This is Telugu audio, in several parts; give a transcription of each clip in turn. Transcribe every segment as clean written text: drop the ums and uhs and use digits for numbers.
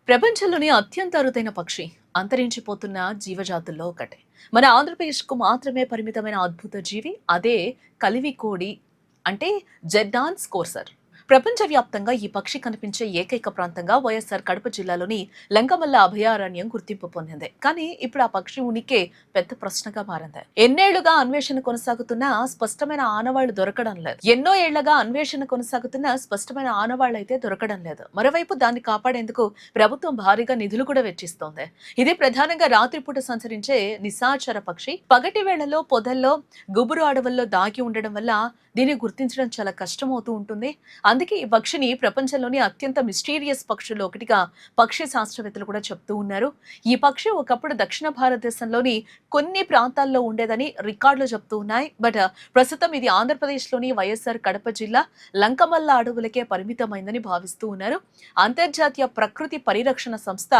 ప్రపంచంలోనే అత్యంత అరుదైన పక్షి అంతరించిపోతున్న జీవజాతుల్లో ఒకటి. మన ఆంధ్రప్రదేశ్కు మాత్రమే పరిమితమైన అద్భుత జీవి అదే కలివికోడి అంటే జెడ్డాన్ స్కోర్సర్. ప్రపంచవ్యాప్తంగా ఈ పక్షి కనిపించే ఏకైక ప్రాంతంగా వైఎస్ఆర్ కడప జిల్లాలోని లంకమల్ల అభయారణ్యం గుర్తింపు పొందింది. కానీ ఇప్పుడు ఆ పక్షి ఉనికే పెద్ద ప్రశ్నగా మారింది. ఎన్నేళ్లుగా అన్వేషణ కొనసాగుతున్నా స్పష్టమైన ఆనవాళ్లు దొరకడం లేదు. ఎన్నో ఏళ్లగా అన్వేషణ కొనసాగుతున్న స్పష్టమైన ఆనవాళ్లు అయితే దొరకడం లేదు. మరోవైపు దాన్ని కాపాడేందుకు ప్రభుత్వం భారీగా నిధులు కూడా వెచ్చిస్తోంది. ఇది ప్రధానంగా రాత్రిపూట సంచరించే నిశాచర పక్షి. పగటి వేళల్లో పొదల్లో గుబురు అడవుల్లో దాగి ఉండడం వల్ల దీన్ని గుర్తించడం చాలా కష్టమవుతూ ఉంటుంది. అందుకే ఈ పక్షిని ప్రపంచంలోని అత్యంత మిస్టీరియస్ పక్షుల్లో ఒకటిగా పక్షి శాస్త్రవేత్తలు కూడా చెప్తూ ఉన్నారు. ఈ పక్షి ఒకప్పుడు దక్షిణ భారతదేశంలోని కొన్ని ప్రాంతాల్లో ఉండేదని రికార్డులు చెప్తూ ఉన్నాయి. బట్ ప్రస్తుతం ఇది ఆంధ్రప్రదేశ్లోని వైఎస్ఆర్ కడప జిల్లా లంకమల్ల అడవులకే పరిమితమైందని భావిస్తూ ఉన్నారు. అంతర్జాతీయ ప్రకృతి పరిరక్షణ సంస్థ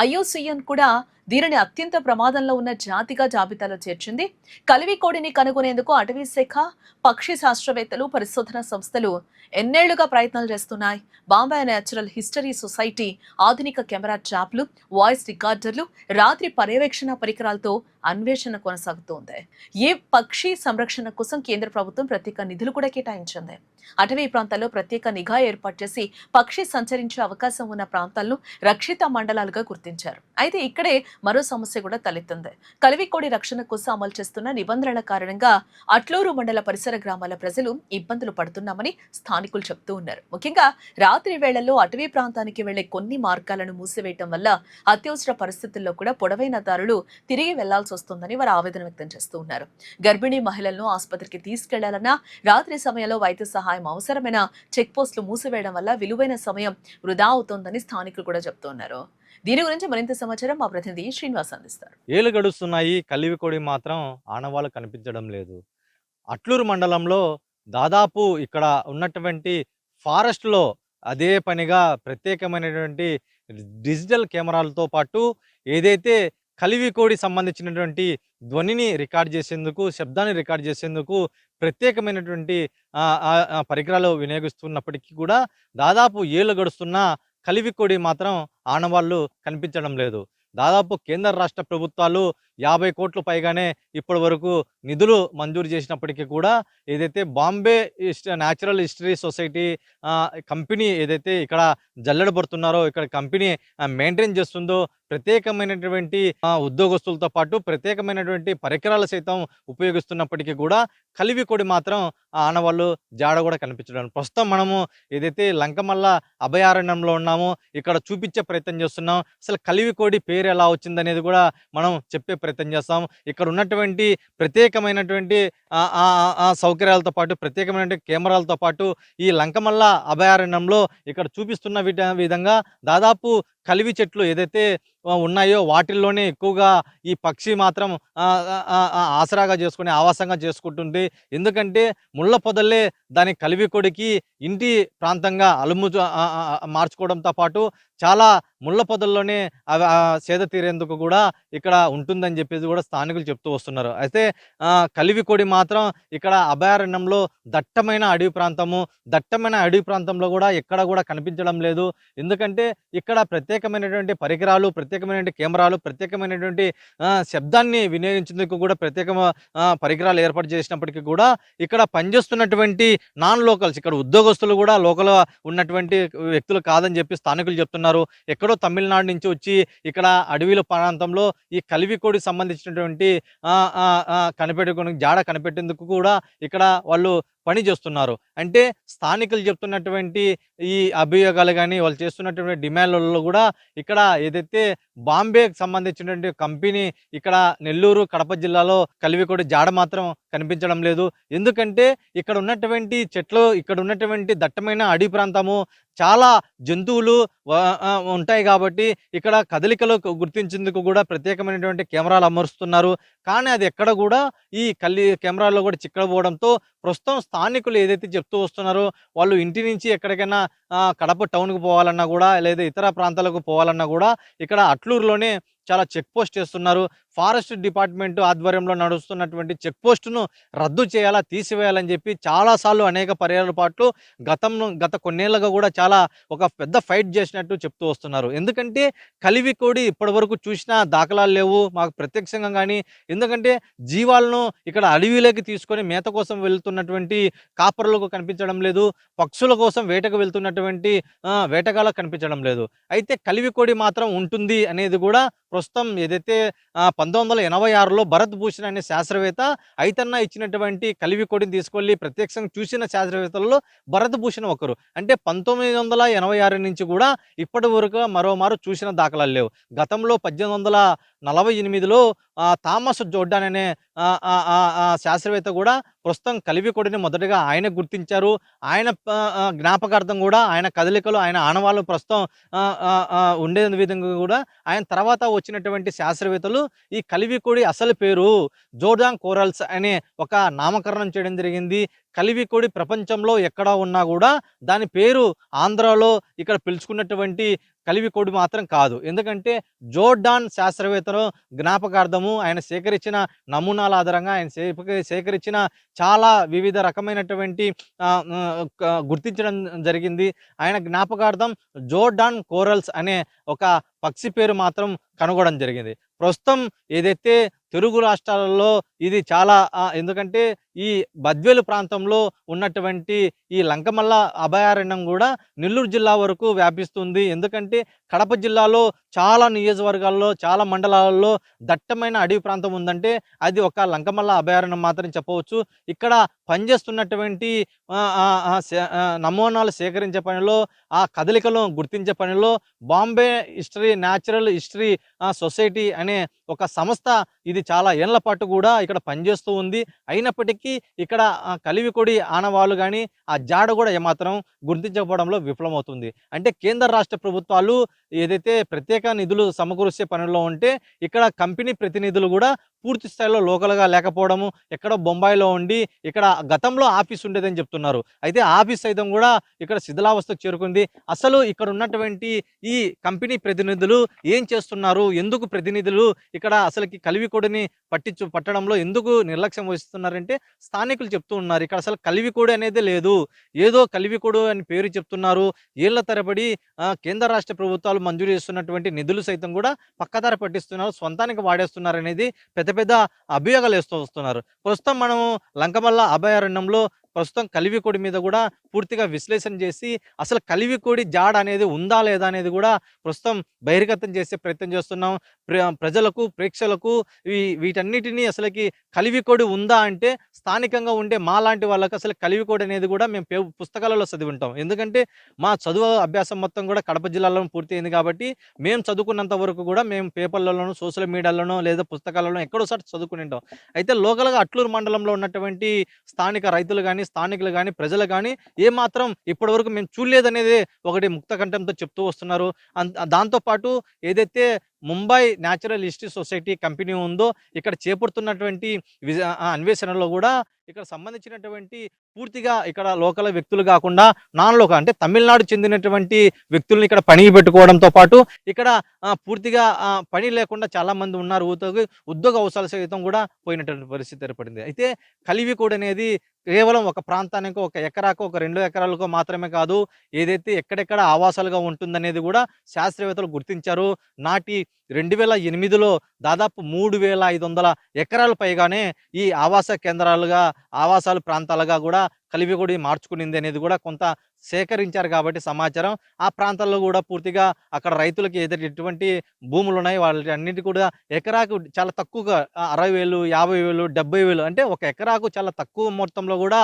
IUCN కూడా దీనిని అత్యంత ప్రమాదంలో ఉన్న జాతిగా జాబితాలో చేర్చింది. కలివికోడిని కనుగొనేందుకు అటవీ శాఖ, పక్షి శాస్త్రవేత్తలు, పరిశోధన సంస్థలు ఎన్నేళ్లుగా ప్రయత్నాలు చేస్తున్నాయి. బాంబే నేచురల్ హిస్టరీ సొసైటీ ఆధునిక కెమెరా ట్రాప్లు, వాయిస్ రికార్డర్లు, రాత్రి పర్యవేక్షణ పరికరాలతో అన్వేషణ కొనసాగుతోంది. ఈ పక్షి సంరక్షణ కోసం కేంద్ర ప్రభుత్వం ప్రత్యేక నిధులు కూడా కేటాయించింది. అటవీ ప్రాంతాల్లో ప్రత్యేక నిఘా ఏర్పాటు చేసి పక్షి సంచరించే అవకాశం ఉన్న ప్రాంతాలను రక్షిత మండలాలుగా గుర్తించారు. అయితే ఇక్కడే మరో సమస్య కూడా తలెత్తింది. కలివికోడి రక్షణ కోసం అమలు చేస్తున్న నిబంధనల కారణంగా అట్లూరు మండల పరిసర గ్రామాల ప్రజలు ఇబ్బందులు పడుతున్నామని స్థానికులు చెప్తూ ఉన్నారు. ముఖ్యంగా రాత్రి వేళల్లో అటవీ ప్రాంతానికి వెళ్లే కొన్ని మార్గాలను మూసివేయటం వల్ల అత్యవసర పరిస్థితుల్లో కూడా పొడవైన దారులు తిరిగి వెళ్లాల్సి వస్తుందని వారు ఆవేదన వ్యక్తం చేస్తూ ఉన్నారు. గర్భిణీ మహిళలను ఆసుపత్రికి తీసుకెళ్లాలన్నా రాత్రి సమయంలో వైద్య సహాయం అవసరమైన చెక్ పోస్టులు మూసివేయడం వల్ల విలువైన సమయం వృధా అవుతోందని స్థానికులు కూడా చెప్తున్నారు. దీని గురించి మరింత సమాచారం మా ప్రతినిధి శ్రీనివాస్ అందిస్తారు. ఏళ్లు గడుస్తున్నాయి, కలివికోడి మాత్రం ఆనవాళ్ళు కనిపించడం లేదు. అట్లూరు మండలంలో దాదాపు ఇక్కడ ఉన్నటువంటి ఫారెస్ట్లో అదే పనిగా ప్రత్యేకమైనటువంటి డిజిటల్ కెమెరాలతో పాటు ఏదైతే కలివికోడి సంబంధించినటువంటి ధ్వనిని రికార్డ్ చేసేందుకు, శబ్దాన్ని రికార్డ్ చేసేందుకు ప్రత్యేకమైనటువంటి పరికరాలు వినియోగిస్తున్నప్పటికీ కూడా దాదాపు ఏళ్లు గడుస్తున్నా కలివికోడి మాత్రం ఆనవాళ్ళు కనిపించడం లేదు. దాదాపు కేంద్ర రాష్ట్ర ప్రభుత్వాలు 50 కోట్ల పైగానే ఇప్పటి వరకు నిధులు మంజూరు చేసినప్పటికీ కూడా ఏదైతే Bombay natural history society company ఏదైతే ఇక్కడ జల్లెడబడుతున్నారో, ఇక్కడ కంపెనీ మెయింటైన్ చేస్తుందో ప్రత్యేకమైనటువంటి ఉద్యోగస్తులతో పాటు ప్రత్యేకమైనటువంటి పరికరాలు సైతం ఉపయోగిస్తున్నప్పటికీ కూడా కలివికోడి మాత్రం ఆనవాళ్ళు జాడ కూడా కనిపించడం. ప్రస్తుతం మనము ఏదైతే లంకమల్ల అభయారణ్యంలో ఉన్నామో ఇక్కడ చూపించే ప్రయత్నం చేస్తున్నాం. అసలు కలివికోడి పేరు ఎలా వచ్చిందనేది కూడా మనం చెప్పే ప్రయత్నం చేస్తాం. ఇక్కడ ఉన్నటువంటి ప్రత్యేకమైనటువంటి సౌకర్యాలతో పాటు ప్రత్యేకమైనటువంటి కెమెరాలతో పాటు ఈ లంకమల్ల అభయారణ్యంలో ఇక్కడ చూపిస్తున్న విధంగా దాదాపు కలివి చెట్లు ఏదైతే ఉన్నాయో వాటిల్లోనే ఎక్కువగా ఈ పక్షి మాత్రం ఆసరాగా చేసుకుని ఆవాసంగా చేసుకుంటుంది. ఎందుకంటే ముళ్ళ పొదల్లే దాని కలివికోడికి ఇంటి ప్రాంతంగా మార్చుకోవడంతో పాటు చాలా ముళ్ళ పొదల్లోనే అవి సేద తీరేందుకు కూడా ఇక్కడ ఉంటుందని చెప్పేసి కూడా స్థానికులు చెప్తూ వస్తున్నారు. అయితే కలివికోడి మాత్రం ఇక్కడ అభయారణ్యంలో దట్టమైన అడవి ప్రాంతంలో కూడా ఎక్కడ కూడా కనిపించడం లేదు. ఎందుకంటే ఇక్కడ ప్రత్యేకమైనటువంటి పరికరాలు, ప్రత్యేకమైనటువంటి కెమెరాలు, ప్రత్యేకమైనటువంటి శబ్దాన్ని వినియోగించేందుకు కూడా పరికరాలు ఏర్పాటు చేసినప్పటికీ కూడా ఇక్కడ పనిచేస్తున్నటువంటి నాన్ లోకల్స్, ఇక్కడ ఉద్యోగస్తులు కూడా లోకల్ ఉన్నటువంటి వ్యక్తులు కాదని చెప్పి స్థానికులు చెప్తున్నారు. ఎక్కడో తమిళనాడు నుంచి వచ్చి ఇక్కడ అడవిల ప్రాంతంలో ఈ కలివికోడి సంబంధించినటువంటి జాడ కనిపెట్టేందుకు కూడా ఇక్కడ వాళ్ళు పని చేస్తున్నారు. అంటే స్థానికులు చెప్తున్నటువంటి ఈ అభియోగాలు కానీ వాళ్ళు చేస్తున్నటువంటి డిమాండ్లలో కూడా ఇక్కడ ఏదైతే బాంబేకి సంబంధించినటువంటి కంపెనీ ఇక్కడ నెల్లూరు, కడప జిల్లాలో కలివికోడి జాడ మాత్రం కనిపించడం లేదు. ఎందుకంటే ఇక్కడ ఉన్నటువంటి చెట్లు, ఇక్కడ ఉన్నటువంటి దట్టమైన అడవి ప్రాంతము, చాలా జంతువులు ఉంటాయి కాబట్టి ఇక్కడ కదలికలు గుర్తించేందుకు కూడా ప్రత్యేకమైనటువంటి కెమెరాలు అమరుస్తున్నారు. కానీ అది ఎక్కడ కూడా ఈ కెమెరాల్లో కూడా చిక్కకపోవడంతో ప్రస్తుతం స్థానికులు ఏదైతే చెప్తూ వస్తున్నారో వాళ్ళు ఇంటి నుంచి ఎక్కడికైనా కడప టౌన్‌కి పోవాలన్నా గూడా, లేదా ఇతర ప్రాంతాలకు పోవాలన్నా గూడా ఇక్కడ అట్లూరులోనే చాలా చెక్ పోస్ట్ చేస్తున్నారు. ఫారెస్ట్ డిపార్ట్‌మెంట్ ఆధ్వర్యంలో నడుస్తున్నటువంటి చెక్ పోస్ట్‌ను రద్దు చేయాలా, తీసివేయాలని చెప్పి చాలా సార్లు అనేక పర్యాయాల పాటు గత కొన్నేళ్లుగా గూడా చాలా ఒక పెద్ద ఫైట్ చేసినట్టు చెప్తూ వస్తున్నారు. ఎందుకంటే కలివికోడి ఇప్పటివరకు చూసిన దాఖలాలు లేవు మాకు ప్రత్యక్షంగా గానీ. ఎందుకంటే జీవాలను ఇక్కడ అడవిలోకి తీసుకొని మేత కోసం వెళ్తున్నటువంటి కాపరులకు కనిపించడం లేదు. పక్షుల కోసం వేటకు వెళ్తున్నటువంటి వేటగాళ్ళకు కనిపించడం లేదు. అయితే కలివికోడి మాత్రం ఉంటుంది అనేది గూడా ప్రస్తుతం ఏదైతే 1986లో భరత్ భూషణ్ అనే శాస్త్రవేత్త ఐతన్న ఇచ్చినటువంటి కలివికోడిని తీసుకెళ్ళి ప్రత్యక్షంగా చూసిన శాస్త్రవేత్తలలో భరత్ భూషణ్ ఒకరు. అంటే 1986 నుంచి కూడా ఇప్పటి వరకు మరోమారు చూసిన దాఖలాలు లేవు. గతంలో 1848లో థామస్ జోర్డాన్ అనే శాస్త్రవేత్త కూడా ప్రస్తుతం కలివికోడిని మొదటగా ఆయన గుర్తించారు. ఆయన జ్ఞాపకార్థం కూడా ఆయన కదలికలు, ఆయన ఆనవాళ్ళు ప్రస్తుతం ఉండే విధంగా కూడా ఆయన తర్వాత వచ్చినటువంటి శాస్త్రవేత్తలు ఈ కలివికోడి అసలు పేరు జోర్డాన్ కోరల్స్ అనే ఒక నామకరణం చేయడం జరిగింది. కలివికోడి ప్రపంచంలో ఎక్కడ ఉన్నా కూడా దాని పేరు ఆంధ్రాలో ఇక్కడ పిలుచుకున్నటువంటి కలివికోడి మాత్రం కాదు. ఎందుకంటే జోర్డాన్ శాస్త్రవేత్తను జ్ఞాపకార్థము ఆయన సేకరించిన నమూనాల ఆధారంగా ఆయన సేకరించిన చాలా వివిధ రకమైనటువంటి గుర్తించడం జరిగింది. ఆయన జ్ఞాపకార్థం జోర్డాన్ కోరల్స్ అనే ఒక పక్షి పేరు మాత్రం కనుగొనడం జరిగింది. ప్రస్తుతం ఏదైతే తెలుగు రాష్ట్రాలలో ఇది చాలా ఎందుకంటే ఈ బద్వేలు ప్రాంతంలో ఉన్నటువంటి ఈ లంకమల్ల అభయారణ్యం కూడా నెల్లూరు జిల్లా వరకు వ్యాపిస్తుంది. ఎందుకంటే కడప జిల్లాలో చాలా నియోజకవర్గాల్లో, చాలా మండలాలలో దట్టమైన అడవి ప్రాంతం ఉందంటే అది ఒక లంకమల్ల అభయారణ్యం మాత్రం చెప్పవచ్చు. ఇక్కడ పనిచేస్తున్నటువంటి నమూనాలు సేకరించే పనిలో, ఆ కదలికలను గుర్తించే పనిలో బాంబే న్యాచురల్ హిస్టరీ సొసైటీ అనే ఒక సంస్థ ఇది చాలా ఏళ్ల పాటు కూడా ఇక్కడ పనిచేస్తూ ఉంది. అయినప్పటికీ ఇక్కడ కలివికోడి ఆనవాళ్ళు కానీ ఆ జాడ కూడా ఏమాత్రం గుర్తించకపోవడంలో విఫలమవుతుంది. అంటే కేంద్ర రాష్ట్ర ప్రభుత్వాలు ఏదైతే ప్రత్యేక నిధులు సమకూర్చే పనుల్లో ఉంటే ఇక్కడ కంపెనీ ప్రతినిధులు కూడా పూర్తి స్థాయిలో లోకల్గా లేకపోవడము, ఎక్కడో బొంబాయిలో ఉండి ఇక్కడ గతంలో ఆఫీస్ ఉండేదని చెప్తున్నారు. అయితే ఆఫీస్ సైతం కూడా ఇక్కడ శిథిలావస్థకు చేరుకుంది. అసలు ఇక్కడ ఉన్నటువంటి ఈ కంపెనీ ప్రతినిధులు ఏం చేస్తున్నారు, ఎందుకు ప్రతినిధులు ఇక్కడ అసలుకి కలివికోడిని పట్టడంలో ఎందుకు నిర్లక్ష్యం వహిస్తున్నారంటే స్థానికులు చెప్తూ ఉన్నారు. ఇక్కడ అసలు కలివికోడి అనేది లేదు, ఏదో కలివికోడు అని పేరు చెప్తున్నారు. ఏళ్ల తరబడి కేంద్ర రాష్ట్ర ప్రభుత్వాలు మంజూరు చేస్తున్నటువంటి నిధులు సైతం కూడా పక్కదారి పట్టిస్తున్నారు, స్వంతానికి వాడేస్తున్నారు అనేది పెద్ద పెద్ద అభియోగాలు వేస్తూ వస్తున్నారు. ప్రస్తుతం మనము లంకమల్ల అభయారణ్యంలో ప్రస్తుతం కలివికోడి మీద కూడా పూర్తిగా విశ్లేషణ చేసి అసలు కలివికోడి జాడ అనేది ఉందా లేదా అనేది కూడా ప్రస్తుతం బహిర్గతం చేసే ప్రయత్నం చేస్తున్నాం. ప్రజలకు, ప్రేక్షకులకు వీటన్నిటినీ అసలుకి కలివికోడి ఉందా అంటే స్థానికంగా ఉండే మా లాంటి వాళ్ళకి అసలు కలివికోడి అనేది కూడా మేము పుస్తకాలలో చదివి ఉంటాం. ఎందుకంటే మా చదువు అభ్యాసం మొత్తం కూడా కడప జిల్లాలో పూర్తయింది కాబట్టి మేము చదువుకున్నంత వరకు కూడా మేము పేపర్లలోనూ, సోషల్ మీడియాలోనూ లేదా పుస్తకాలను ఎక్కడోసారి చదువుకుని ఉంటాం. అయితే లోకల్గా అట్లూరు మండలంలో ఉన్నటువంటి స్థానిక రైతులు కానీ, స్థానికులు కానీ, ప్రజలు కానీ ఏమాత్రం ఇప్పటివరకు మేము చూడలేదనేది ఒకటి ముక్తకంఠంతో చెప్తూ వస్తున్నారు. దాంతోపాటు ఏదైతే Mumbai natural history society company ఉందో ఇక్కడ చేపడుతున్నటువంటి అన్వేషణలో కూడా ఇక్కడ సంబంధించినటువంటి పూర్తిగా ఇక్కడ లోకల్ వ్యక్తులు కాకుండా నాన్ లోకల్ అంటే తమిళనాడు చెందినటువంటి వ్యక్తులను ఇక్కడ పనికి పెట్టుకోవడంతో పాటు ఇక్కడ పూర్తిగా పని లేకుండా చాలా మంది ఉన్నారు. ఉద్యోగ అవసరాల సైతం కూడా పోయినటువంటి పరిస్థితి ఏర్పడింది. అయితే కలివికోడి అనేది కేవలం ఒక ప్రాంతానికి, ఒక ఎకరాకు, ఒక 2 ఎకరాలకు మాత్రమే కాదు, ఏదైతే ఎక్కడెక్కడ ఆవాసాలుగా ఉంటుందనేది కూడా శాస్త్రవేత్తలు గుర్తించారు. నాటి 2008లో దాదాపు 3500 ఎకరాల పైగానే ఈ ఆవాస కేంద్రాలుగా, ఆవాసాల ప్రాంతాలుగా కూడా కలివికోడి మార్చుకునింది అనేది కూడా కొంత సేకరించారు కాబట్టి సమాచారం. ఆ ప్రాంతాల్లో కూడా పూర్తిగా అక్కడ రైతులకి ఏదైతే ఎటువంటి భూములు ఉన్నాయి వాళ్ళ అన్నిటి కూడా ఎకరాకు చాలా తక్కువగా 60,000, 50,000, 70,000 అంటే ఒక ఎకరాకు చాలా తక్కువ మొత్తంలో కూడా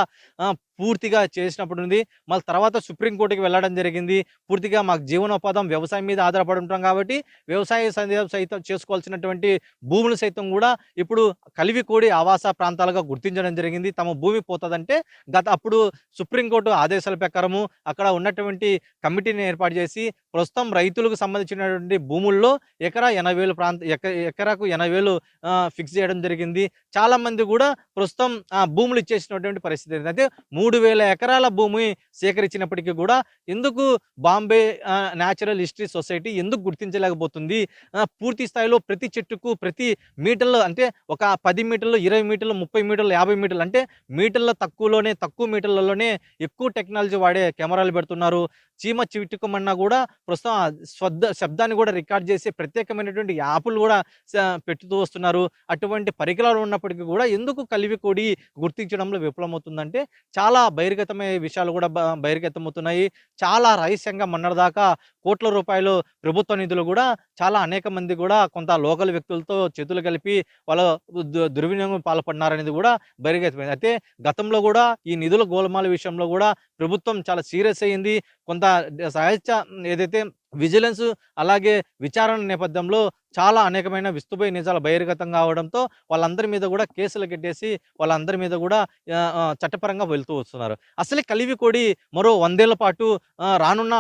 పూర్తిగా చేసినప్పుడు ఉంది. మళ్ళీ తర్వాత సుప్రీంకోర్టుకి వెళ్ళడం జరిగింది. పూర్తిగా మాకు జీవనోపాధం వ్యవసాయం మీద ఆధారపడి ఉంటాం కాబట్టి వ్యవసాయ సైతం చేసుకోవాల్సినటువంటి భూములు సైతం కూడా ఇప్పుడు కలివికోడి ఆవాస ప్రాంతాలుగా గుర్తించడం జరిగింది. తమ భూమి పోతుందంటే అప్పుడు సుప్రీంకోర్టు ఆదేశాల ప్రకారము అక్కడ ఉన్నటువంటి కమిటీని ఏర్పాటు చేసి ప్రస్తుతం రైతులకు సంబంధించినటువంటి భూముల్లో ఎకరా 80,000 ఎకరాకు 80,000 ఫిక్స్ చేయడం జరిగింది. చాలా మంది కూడా ప్రస్తుతం భూములు ఇచ్చేసినటువంటి పరిస్థితి. అయితే 3,000 ఎకరాల భూమి సేకరించినప్పటికీ కూడా ఎందుకు బాంబే న్యాచురల్ హిస్టరీ సొసైటీ ఎందుకు గుర్తించలేకపోతుంది? పూర్తి స్థాయిలో ప్రతి చెట్టుకు ప్రతి మీటర్లో అంటే ఒక 10 మీటర్లు, 20 మీటర్లు, 30 మీటర్లు, 50 మీటర్లు అంటే మీటర్ల తక్కువ మీటర్లలోనే ఎక్కువ టెక్నాలజీ వాడే కెమెరాలు పెడుతున్నారు. చీమ చిటుకుమన్నా కూడా ప్రస్తుతం ఆ శబ్దాన్ని కూడా రికార్డ్ చేసే ప్రత్యేకమైనటువంటి యాప్లు కూడా పెట్టుతూ వస్తున్నారు. అటువంటి పరికరాలు ఉన్నప్పటికీ కూడా ఎందుకు కలివికోడి గుర్తించడంలో విఫలమవుతుందంటే చాలా బహిర్గతమయ్యే విషయాలు కూడా బహిర్గతమవుతున్నాయి. చాలా రహస్యంగా మొన్నటిదాకా కోట్ల రూపాయలు ప్రభుత్వ నిధులు కూడా చాలా అనేక మంది కూడా కొంత లోకల్ వ్యక్తులతో చేతులు కలిపి వాళ్ళ దుర్వినియోగం పాల్పడినారనేది కూడా బహిర్గతమైంది. అయితే గతంలో కూడా ఈ నిధుల గోల్మాల విషయంలో కూడా ప్రభుత్వం చాలా సీరియస్ అయ్యింది. కొంత సహజ ఏదైతే విజిలెన్స్ అలాగే విచారణ నేపథ్యంలో చాలా అనేకమైన విస్తుపోయి నిజాలు బహిర్గతం కావడంతో వాళ్ళందరి మీద కూడా కేసులు కట్టేసి వాళ్ళందరి మీద కూడా చట్టపరంగా వెళ్తూ వస్తున్నారు. అసలే కలివికోడి మరో 100 ఏళ్ల పాటు రానున్న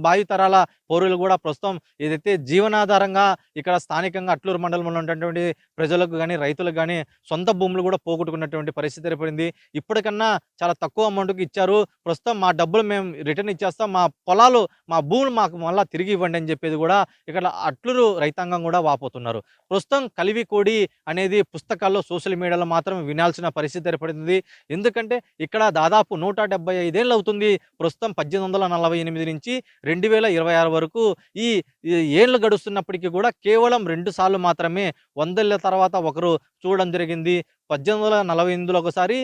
భావి తరాల పౌరులు కూడా ప్రస్తుతం ఏదైతే జీవనాధారంగా ఇక్కడ స్థానికంగా అట్లూరు మండలంలో ఉన్నటువంటి ప్రజలకు కానీ రైతులకు కానీ సొంత భూములు కూడా పోగొట్టుకున్నటువంటి పరిస్థితి ఏర్పడింది. ఇప్పటికన్నా చాలా తక్కువ అమౌంట్కి ఇచ్చారు. ప్రస్తుతం మా డబ్బులు మేము రిటర్న్ ఇచ్చేస్తాం, మా పొలాలు మా భూములు మాకు మళ్ళీ తిరిగి ఇవ్వండి అని చెప్పేది కూడా ఇక్కడ అట్లూరు రైతాంగం కూడా వాపోతున్నారు. ప్రస్తుతం కలివికోడి అనేది పుస్తకాల్లో సోషల్ మీడియాలో మాత్రం వినాల్సిన పరిస్థితి ఏర్పడింది. ఎందుకంటే ఇక్కడ దాదాపు 175 ఏళ్ళు అవుతుంది. ప్రస్తుతం 1848 నుంచి 2026 వరకు ఈ ఏళ్ళు గడుస్తున్నప్పటికీ కూడా కేవలం 2 సార్లు మాత్రమే 100 ఏళ్ళ తర్వాత ఒకరు చూడడం జరిగింది. 1848లో ఒకసారి,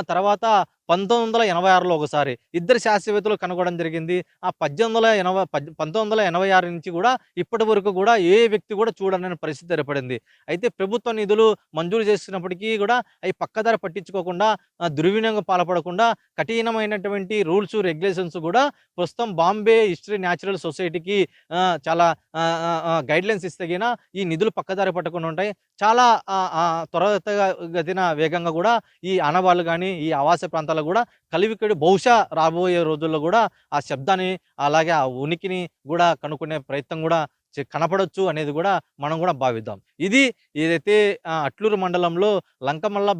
తర్వాత 1986లో ఒకసారి ఇద్దరు శాస్త్రవేత్తలు కనుగొనడం జరిగింది. ఆ 1986 నుంచి కూడా ఇప్పటి వరకు కూడా ఏ వ్యక్తి కూడా చూడలేని పరిస్థితి ఏర్పడింది. అయితే ప్రభుత్వ నిధులు మంజూరు చేస్తున్నప్పటికీ కూడా అవి పక్కదారి పట్టించుకోకుండా దుర్వినియోగం పాల్పడకుండా కఠినమైనటువంటి రూల్స్ రెగ్యులేషన్స్ కూడా ప్రస్తుతం బాంబే హిస్టరీ న్యాచురల్ సొసైటీకి చాలా గైడ్లైన్స్ ఇస్తే గిన ఈ నిధులు పక్కదారి పట్టకుండా ఉంటాయి. చాలా త్వరగతిన వేగంగా కూడా ఈ ఆనవాళ్ళు కానీ ఈ ఆవాస ప్రాంతాల్లో కూడా కలివికోడి బహుశా రాబోయే రోజుల్లో కూడా ఆ శబ్దాన్ని అలాగే ఆ ఉనికిని కూడా కనుక్కునే ప్రయత్నం కూడా కనపడొచ్చు అనేది కూడా మనం కూడా భావిద్దాం. ఇది ఏదైతే అట్లూరు మండలంలో లంకమల్ల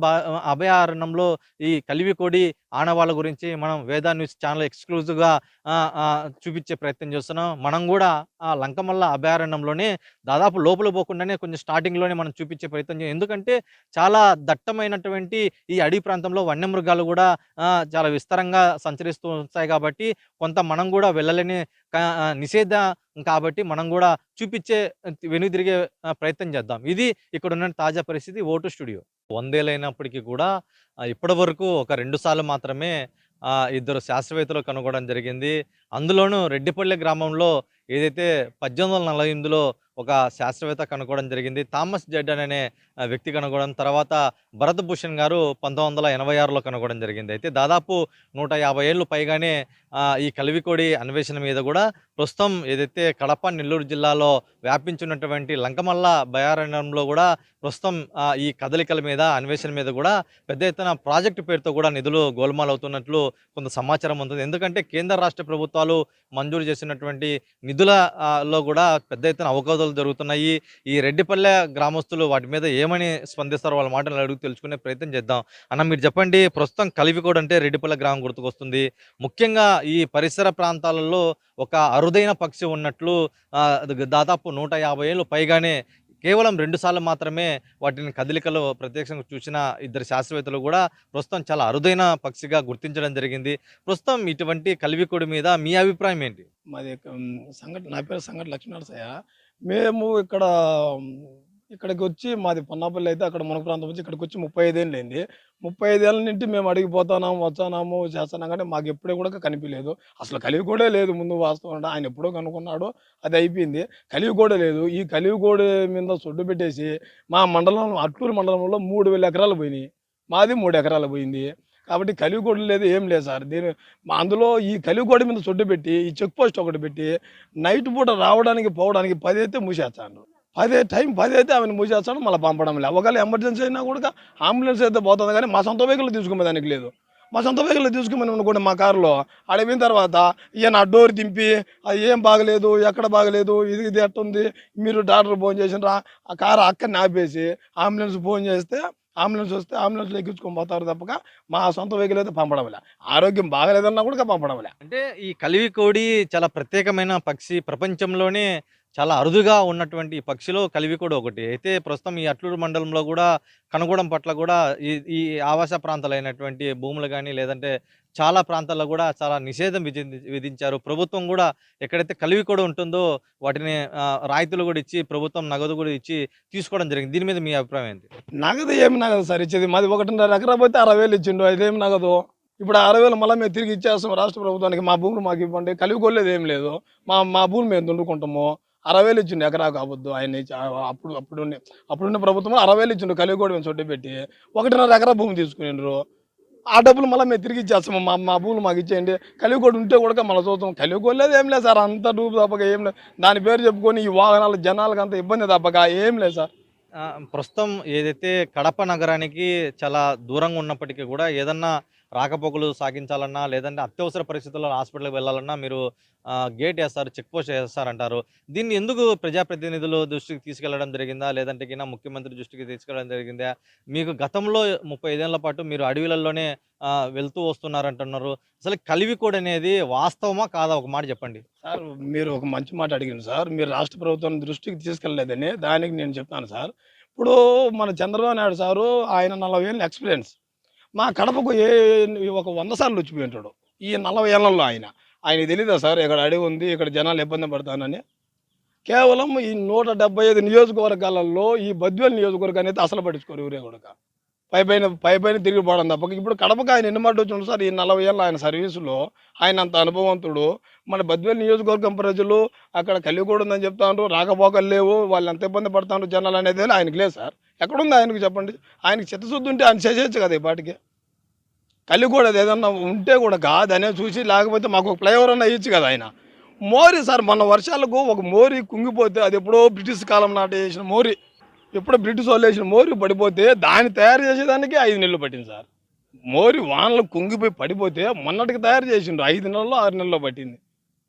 అభయారణ్యంలో ఈ కలివికోడి ఆనవాళ్ళ గురించి మనం వేదా న్యూస్ ఛానల్ ఎక్స్క్లూజివ్గా చూపించే ప్రయత్నం చేస్తున్నాం. మనం కూడా ఆ లంకమల్ల అభయారణ్యంలోనే దాదాపు లోపల పోకుండానే కొంచెం స్టార్టింగ్లోనే మనం చూపించే ప్రయత్నం చేయాలి. ఎందుకంటే చాలా దట్టమైనటువంటి ఈ అడవి ప్రాంతంలో వన్యమృగాలు కూడా చాలా విస్తారంగా సంచరిస్తూ ఉంటాయి కాబట్టి కొంత మనం కూడా వెళ్ళలేని నిషేధ కాబట్టి మనం కూడా చూపించే వెనుదిరిగే ప్రయత్నం చేద్దాం. ఇది ఇక్కడ ఉన్న తాజా పరిస్థితి. ఓటు స్టూడియో 100 ఏళ్ళైనప్పటికీ కూడా ఇప్పటి వరకు ఒక 2 సార్లు మాత్రమే ఇద్దరు శాస్త్రవేత్తలు కనుగొనడం జరిగింది. అందులోనూ రెడ్డిపల్లె గ్రామంలో ఏదైతే 1848లో ఒక శాస్త్రవేత్త కనుగొనడం జరిగింది. థామస్ జెడ్డన్ అనే వ్యక్తి కనుగొనడం, తర్వాత భరత్ భూషణ్ గారు 1986లో కనుగొనడం జరిగింది. అయితే దాదాపు 150 ఏళ్ళు పైగానే ఈ కలివికోడి అన్వేషణ మీద కూడా ప్రస్తుతం ఏదైతే కడప, నెల్లూరు జిల్లాలో వ్యాపించున్నటువంటి లంకమల్ల అభయారణ్యంలో కూడా ప్రస్తుతం ఈ కదలికల మీద అన్వేషణ మీద కూడా పెద్ద ఎత్తున ప్రాజెక్టు పేరుతో కూడా నిధులు గోల్మాల్ అవుతున్నట్లు కొంత సమాచారం ఉంటుంది. ఎందుకంటే కేంద్ర రాష్ట్ర ప్రభుత్వాలు మంజూరు చేసినటువంటి నిధులలో కూడా పెద్ద ఎత్తున అవకతవకలు జరుగుతున్నాయి. ఈ రెడ్డిపల్లె గ్రామస్తులు వాటి మీద ఏమని స్పందిస్తారో వాళ్ళ మాటలు అడుగు తెలుసుకునే ప్రయత్నం చేద్దాం. అన్న, మీరు చెప్పండి, ప్రస్తుతం కలివికోడి అంటే రెడ్డిపల్లె గ్రామం గుర్తుకొస్తుంది. ముఖ్యంగా ఈ పరిసర ప్రాంతాలలో ఒక అరుదైన పక్షి ఉన్నట్లు దాదాపు 150 ఏళ్ళు పైగానే కేవలం 2 సార్లు మాత్రమే వాటిని కదలికలో ప్రత్యక్షంగా చూసిన ఇద్దరు శాస్త్రవేత్తలు కూడా ప్రస్తుతం చాలా అరుదైన పక్షిగా గుర్తించడం జరిగింది. ప్రస్తుతం ఇటువంటి కలివికోడి మీద మీ అభిప్రాయం ఏంటి? మాది నా పేరు సంగటి లక్ష్మీనరసయ్య. మేము ఇక్కడికి వచ్చి మాది పొన్నాపల్లి అయితే అక్కడ మునగ ప్రాంతం వచ్చి ఇక్కడికి వచ్చి 35 ఏళ్ళు అయింది. 35 ఏళ్ళ నుండి మేము అడిగిపోతున్నాము, వచ్చాము, చేస్తున్నాం, కానీ మాకు ఎప్పుడూ కూడా కనిపించలేదు. అసలు కలివికోడే లేదు. ముందు వాస్తవం ఆయన ఎప్పుడో కనుక్కున్నాడు, అది అయిపోయింది. కలివికోడే లేదు. ఈ కలివికోడి మీద సొడ్డు పెట్టేసి మా మండలంలో అట్లూరు మండలంలో 3000 ఎకరాలు పోయినాయి. మాది 3 ఎకరాలు పోయింది. కాబట్టి కలివికోడి లేదు, ఏం లేదు సార్. అందులో ఈ కలివికోడి మీద సొడ్డు పెట్టి ఈ చెక్ పోస్ట్ ఒకటి పెట్టి నైట్ పూట రావడానికి పోవడానికి 10 అయితే మూసేస్తాను. 10 అయితే ఆమెను మూసేస్తాడు, మళ్ళీ పంపడం లేదు. ఒకవేళ ఎమర్జెన్సీ అయినా కూడా అంబులెన్స్ అయితే పోతుంది, కానీ మా సొంత వెహికల్ తీసుకునే దానికి లేదు. మా సొంత వెహికల్ తీసుకుని అనుకోండి మా కారులో అడిగిన తర్వాత ఈయన ఆ డోర్ దింపి అది ఏం బాగలేదు ఎక్కడ బాగలేదు ఇది ఎట్టుంది మీరు డాక్టర్ ఫోన్ చేసినరా ఆ కారు అక్కడిని ఆపేసి అంబులెన్స్ ఫోన్ చేస్తే అంబులెన్స్ వస్తే అంబులెన్స్లో ఎక్కించుకొని పోతారు తప్పక మా సొంత వెహికల్ అయితే పంపడంలే. ఆరోగ్యం బాగలేదన్నా కూడా పంపడంలే. అంటే ఈ కలివికోడి చాలా ప్రత్యేకమైన పక్షి. ప్రపంచంలోనే చాలా అరుదుగా ఉన్నటువంటి ఈ పక్షిలో కలివికోడి ఒకటి. అయితే ప్రస్తుతం ఈ అట్లూరు మండలంలో కూడా కనుగొనడం పట్ల కూడా ఈ ఆవాస ప్రాంతాలైనటువంటి భూములు గానీ, లేదంటే చాలా ప్రాంతాల్లో కూడా చాలా నిషేధం విధించారు. ప్రభుత్వం కూడా ఎక్కడైతే కలివికోడి ఉంటుందో వాటిని రాయితీలు కూడా ఇచ్చి, ప్రభుత్వం నగదు కూడా ఇచ్చి తీసుకోవడం జరిగింది. దీని మీద మీ అభిప్రాయం ఏంటి? నగదు ఏమి నగదు సార్ ఇచ్చేది? మాది 1.5 ఎకరా పోతే 60,000 ఇచ్చిండు. ఇదేమి నగదు? ఇప్పుడు 60,000 మళ్ళీ మేము తిరిగి ఇచ్చేస్తాం రాష్ట్ర ప్రభుత్వానికి. మా భూములు మాకు ఇవ్వండి. కలివికోలేదు ఏం లేదు. మా భూములు మేము దున్నుకుంటాము. 60,000 ఇచ్చిండు ఎకరా కావద్దు ఆయన అప్పుడున్న ప్రభుత్వం 60,000 ఇచ్చిండు కలివికోడి మేము చొట్టి పెట్టి. 1.5 ఎకరా భూమి తీసుకునిండ్రు. ఆ డబ్బులు మళ్ళీ మేము తిరిగి ఇచ్చేస్తాము. మా భూములు మాకు ఇచ్చేయండి. కలివికోడి ఉంటే కూడా మళ్ళీ చూస్తాం. కలివికోలేదు ఏం లేదు సార్. అంత డూపు తప్పక ఏం లేదు. దాని పేరు చెప్పుకొని ఈ వాహనాలు జనాలకు అంత ఇబ్బంది తప్పక ఏం లేదు సార్. ప్రస్తుతం ఏదైతే కడప నగరానికి చాలా దూరంగా ఉన్నప్పటికీ కూడా ఏదన్నా రాకపోకలు సాగించాలన్నా, లేదంటే అత్యవసర పరిస్థితుల్లో హాస్పిటల్‌కి వెళ్ళాలన్నా మీరు గేట్ ఏస్తారు, చెక్ పోస్ట్ ఏస్తారంటారు. దీన్ని ఎందుకు ప్రజాప్రతినిధులు దృష్టికి తీసుకెళ్లడం జరిగిందా? లేదంటే ముఖ్యమంత్రి దృష్టికి తీసుకెళ్లడం జరిగిందా? మీకు గతంలో 35 ఏళ్ల పాటు మీరు అడవిలలోనే వెళ్తూ వస్తున్నారంటున్నారు. అసలు కలివికోడి అనేది వాస్తవమా కాదా? ఒక మాట చెప్పండి. సార్ మీరు ఒక మంచి మాట అడిగింది సార్. మీరు రాష్ట్ర ప్రభుత్వం దృష్టికి తీసుకెళ్ళలేదని దానికి నేను చెప్తాను సార్. ఇప్పుడు మన చంద్రబాబు నాయుడు సారు ఆయన 40 ఏళ్ళ ఎక్స్పీరియన్స్. మా కడపకు ఒక 100 సార్లు వచ్చిపోయింటాడు ఈ 40 ఏళ్లలో. ఆయనకి తెలీదా సార్ ఇక్కడ అడవి ఉంది, ఇక్కడ జనాలు ఇబ్బంది పడతానని? కేవలం ఈ 175 నియోజకవర్గాలలో ఈ బద్వేలు నియోజకవర్గాన్ని అయితే అసలు పట్టించుకోరు ఎవరే కూడా. పైపైన తిరిగిపోవడం తప్ప. ఇప్పుడు కడపకు ఆయన ఎన్ని మాట వచ్చిండు సార్ ఈ 40 ఏళ్ళ ఆయన సర్వీసులో. ఆయన అంత అనుభవవంతుడు. మన బద్వేలు నియోజకవర్గం ప్రజలు అక్కడ కలివికోడి ఉందని చెప్తాను, రాకపోకలు లేవు, వాళ్ళు ఎంత ఇబ్బంది పడతారు జనాలు అనేది ఆయనకి లేదు సార్. ఎక్కడుంది ఆయనకు చెప్పండి? ఆయనకి చిత్తశుద్ధి ఉంటే ఆయన చేసేయచ్చు కదా ఈ పాటికి. కలివికోడి అది ఏదన్నా ఉంటే కూడా కాదనే చూసి, లేకపోతే మాకు ఒక ఫ్లైఓవర్ అన్న ఇచ్చు కదా ఆయన. మోరీ సార్ మన వర్షాలకు ఒక మోరీ కుంగిపోతే అది ఎప్పుడో బ్రిటిష్ కాలం నాటి వేసిన మోరీ, ఎప్పుడో బ్రిటిష్ వాళ్ళు వేసిన మోరీ పడిపోతే దాన్ని తయారు చేసేదానికి 5 నెలలు పట్టింది సార్. మోరీ వానలు కుంగిపోయి పడిపోతే మొన్నటికి తయారు చేసిండు 5 నెలల్లో 6 నెలల్లో పట్టింది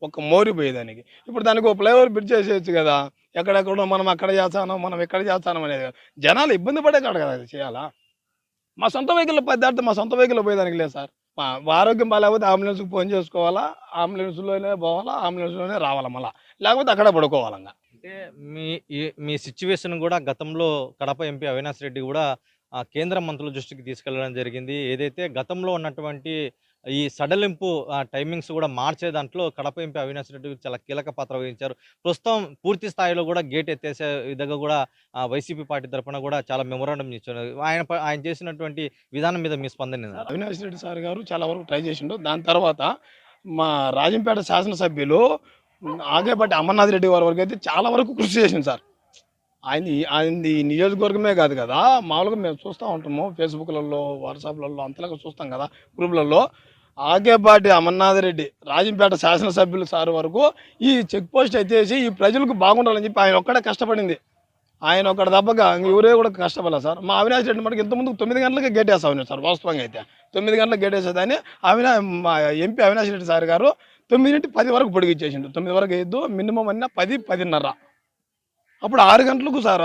ఒక మోరీ పోయేదానికి. ఇప్పుడు దానికి ఒక ఫ్లైఓవర్ బ్రిడ్జ్ చేసేయచ్చు కదా. ఎక్కడెక్కడో మనం అక్కడ చేస్తాను, మనం ఎక్కడ చేస్తాను అనేది జనాలు ఇబ్బంది పడే కాడ కదా అది చేయాలా. మా సొంత వెహికల్ దాటితే మా సొంత వెహికల్ పోయేదానికి లేదు సార్. మా ఆరోగ్యం బాగాలేకపోతే అంబులెన్స్కి ఫోన్ చేసుకోవాలా, అంబులెన్స్లోనే పోవాలా, అంబులెన్స్లోనే రావాలా, మళ్ళీ లేకపోతే అక్కడే పడుకోవాలంగా. అంటే మీ సిచ్యువేషన్ కూడా గతంలో కడప ఎంపీ అవినాష్ రెడ్డి కూడా కేంద్ర మంత్రుల దృష్టికి తీసుకెళ్లడం జరిగింది. ఏదైతే గతంలో ఉన్నటువంటి ఈ సడలింపు టైమింగ్స్ కూడా మార్చే దాంట్లో కడప ఎంపీ అవినాష్ రెడ్డి చాలా కీలక పాత్ర వహించారు. ప్రస్తుతం పూర్తి స్థాయిలో కూడా గేట్ ఎత్తేసే విధంగా కూడా వైసీపీ పార్టీ తరఫున కూడా చాలా మెమోరాండం ఇచ్చారు. ఆయన చేసినటువంటి విధానం మీద మీ స్పందన ఏంది? అవినాష్ రెడ్డి సార్ గారు చాలా వరకు ట్రై చేసిండు. దాని తర్వాత మా రాజంపేట శాసనసభ్యులు ఆగేపాటి అమర్నాథ్ రెడ్డి వారి వరకు అయితే చాలా వరకు కృషి చేసింది సార్. ఆయనది నియోజకవర్గమే కాదు కదా, మామూలుగా మేము చూస్తూ ఉంటాము ఫేస్బుక్లలో, వాట్సాప్లలో, అంతలాగా చూస్తాం కదా గ్రూపులలో. ఆగేపాటి అమర్నాథ్ రెడ్డి రాజంపేట శాసనసభ్యులు సార్ వరకు ఈ చెక్ పోస్ట్ ఎత్తేసి ఈ ప్రజలకు బాగుండాలని చెప్పి ఆయన ఒక్కడే కష్టపడింది. ఆయన ఒక్కడ తప్పగా ఎవరే కూడా కష్టపడలేదు సార్. మా అవినాష్ రెడ్డి మనకి ఇంతకుముందు 9 గంటలకే గేట్ వేస్తా ఉన్నారు సార్. వాస్తవంగా అయితే 9 గంటలకు గేట్ వేసేదాన్ని మా ఎంపీ అవినాష్ రెడ్డి సార్ గారు 9 నుండి 10 వరకు పొడిగిచ్చేసిండు. 9 వరకు వేయద్దు, మినిమం అన్న 10, 10:30. అప్పుడు 6 గంటలకు సార్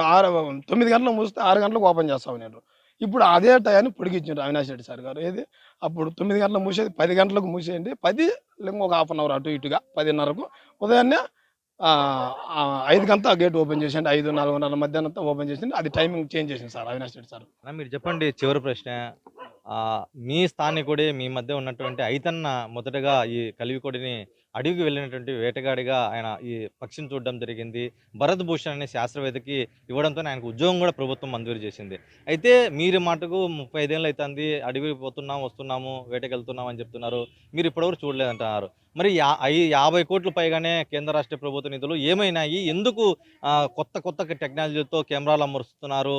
9 గంటలకు మూస్తే 6 గంటలకు ఓపెన్ చేస్తా ఉన్నారు. ఇప్పుడు అదే టయాన్ని పొడిగించారు అవినాష్ రెడ్డి సార్ గారు. ఏది అప్పుడు 9 గంటలకు మూసేది 10 గంటలకు మూసేయండి, 10 ఒక హాఫ్ అన్ అవర్ అటు ఇటుగా 10:30కు ఉదయాన్నే 5 గేట్ ఓపెన్ చేసేయండి, 5, 4:30 మధ్యాహ్నం అంతా ఓపెన్ చేసింది. అది టైమింగ్ చేంజ్ చేసింది సార్ అవినాష్ రెడ్డి సార్. మీరు చెప్పండి, చివరి ప్రశ్న. మీ స్థానికుడే మీ మధ్య ఉన్నటువంటి ఐతన్న మొదటగా ఈ కలివికోడిని అడవికి వెళ్ళినటువంటి వేటగాడిగా ఆయన ఈ పక్షిని చూడడం జరిగింది. భరత్ భూషణ్ అనే శాస్త్రవేత్తకి ఇవ్వడంతో ఆయనకు ఉద్యోగం కూడా ప్రభుత్వం మంజూరు చేసింది. అయితే మీరు మటుకు 35 ఏళ్ళు అవుతుంది, అడవికి పోతున్నాం, వస్తున్నాము, వేటకి వెళ్తున్నాం అని చెప్తున్నారు. మీరు ఇప్పటివరకు చూడలేదంటున్నారు. మరి 50 కోట్లు పైగానే కేంద్ర రాష్ట్ర ప్రభుత్వ నిధులు ఏమైనాయి? ఎందుకు కొత్త కొత్త టెక్నాలజీతో కెమెరాలు అమరుస్తున్నారు?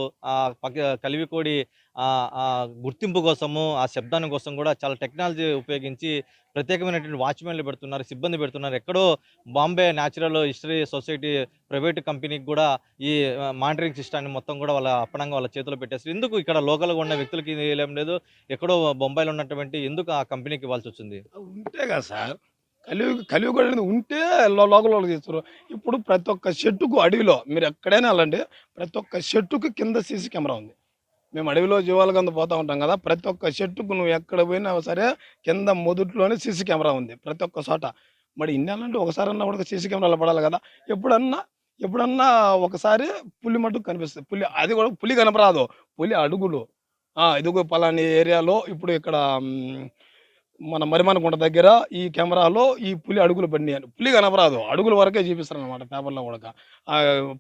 కలివికోడి గుర్తింపు కోసము, ఆ శబ్దాని కోసం కూడా చాలా టెక్నాలజీ ఉపయోగించి ప్రత్యేకమైనటువంటి వాచ్మెన్లు పెడుతున్నారు, సిబ్బంది పెడుతున్నారు. ఎక్కడో Bombay natural history society private కంపెనీకి కూడా ఈ మానిటరింగ్ సిస్టాన్ని మొత్తం కూడా వాళ్ళ అప్పనంగా వాళ్ళ చేతిలో పెట్టేస్తారు. ఎందుకు ఇక్కడ లోకల్‌గా ఉన్న వ్యక్తులకి ఏం లేదు, ఎక్కడో బొంబాయిలో ఉన్నటువంటి ఎందుకు ఆ కంపెనీకి ఇవ్వాల్సొచ్చింది? ఉంటే కదా సార్. కలియుగం అనేది ఉంటే లోకల్ వాళ్ళకి తీస్తారు. ఇప్పుడు ప్రతి ఒక్క చెట్టుకు అడవిలో మీరు ఎక్కడైనా వెళ్ళండి, ప్రతి ఒక్క చెట్టుకు కింద సీసీ కెమెరా ఉంది. మేము అడవిలో జీవాల కింద పోతా ఉంటాం కదా, ప్రతి ఒక్క చెట్టుకు నువ్వు ఎక్కడ పోయినా సరే కింద మొదట్లోనే సీసీ కెమెరా ఉంది ప్రతి ఒక్క చోట. మరి ఇన్నేళ్ళంటే ఒకసారన్నా కూడా సీసీ కెమెరాలు పడాలి కదా. ఎప్పుడన్నా ఎప్పుడన్నా ఒకసారి పులి మట్టుకు కనిపిస్తుంది. పులి అది కూడా పులి కనపరాదు, పులి అడుగులు. ఇదిగో పలాని ఏరియాలో ఇప్పుడు ఇక్కడ మన మరిమనకుంట దగ్గర ఈ కెమెరాలో ఈ పులి అడుగులు పడినాయి అని. పులి కనపరాదు, అడుగుల వరకే చూపిస్తారనమాట పేపర్లో కూడా.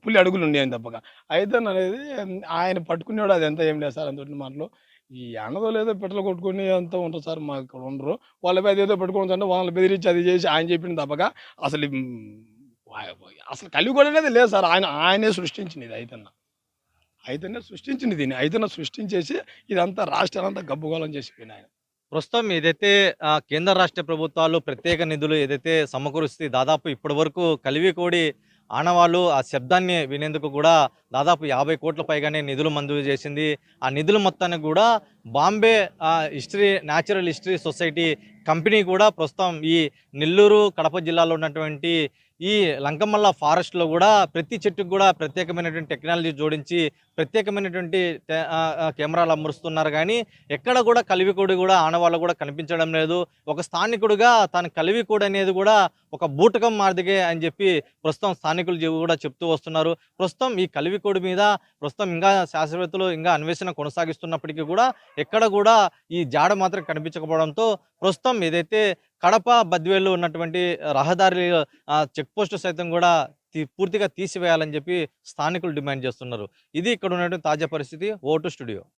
పులి అడుగులు ఉన్నాయని తప్పక. అయితే అనేది ఆయన పట్టుకునేవాడు, అది ఎంత ఏం లేదు సార్ అంత మాటలు. ఈ అన్నదో లేదో పెట్టలు కొట్టుకుని అంతా ఉంటారు సార్, మాకు ఇక్కడ ఉండరు. వాళ్ళపై అదేదో పెట్టుకోవచ్చు అంటే వాళ్ళని బెదిరించి అది చేసి ఆయన చెప్పిన తప్పక అసలు అసలు కలిగి కూడా అనేది లేదు సార్. ఆయనే సృష్టించింది ఇది. అయితేనే సృష్టించింది దీన్ని. అయితేనే సృష్టించేసి ఇదంతా రాష్ట్రాలంతా గబ్బుగోళం చేసిపోయింది ఆయన. ప్రస్తుతం ఏదైతే కేంద్ర రాష్ట్ర ప్రభుత్వాలు ప్రత్యేక నిధులు ఏదైతే సమకూరుస్తే దాదాపు ఇప్పటి వరకు కలివికోడి ఆనవాళ్ళు ఆ శబ్దాన్ని వినేందుకు కూడా దాదాపు 50 కోట్ల పైగానే నిధులు మంజూరు చేసింది. ఆ నిధుల మొత్తాన్ని కూడా Bombay natural history society company కూడా ప్రస్తుతం ఈ నెల్లూరు, కడప జిల్లాలో ఉన్నటువంటి ఈ లంకమల్ల ఫారెస్ట్లో కూడా ప్రతి చెట్టుకు కూడా ప్రత్యేకమైనటువంటి టెక్నాలజీ జోడించి ప్రత్యేకమైనటువంటి కెమెరాలు అమరుస్తున్నారు. కానీ ఎక్కడ కూడా కలివికోడి కూడా ఆనవాళ్ళు కూడా కనిపించడం లేదు. ఒక స్థానికుడిగా తాను కలివికోడి అనేది కూడా ఒక బూటకం మాదిరిగే అని చెప్పి ప్రస్తుతం స్థానికులు కూడా చెప్తూ వస్తున్నారు. ప్రస్తుతం ఈ కలివికోడి మీద ప్రస్తుతం ఇంకా శాస్త్రవేత్తలు ఇంకా అన్వేషణ కొనసాగిస్తున్నప్పటికీ కూడా ఎక్కడ కూడా ఈ జాడ మాత్రం కనిపించకపోవడంతో ప్రస్తుతం ఏదైతే కడప బద్వేలు ఉన్నటువంటి రహదారి చెక్ పోస్టు సైతం కూడా పూర్తిగా తీసివేయాలని చెప్పి స్థానికులు డిమాండ్ చేస్తున్నారు. ఇది ఇక్కడ ఉన్నటువంటి తాజా పరిస్థితి. Vote studio.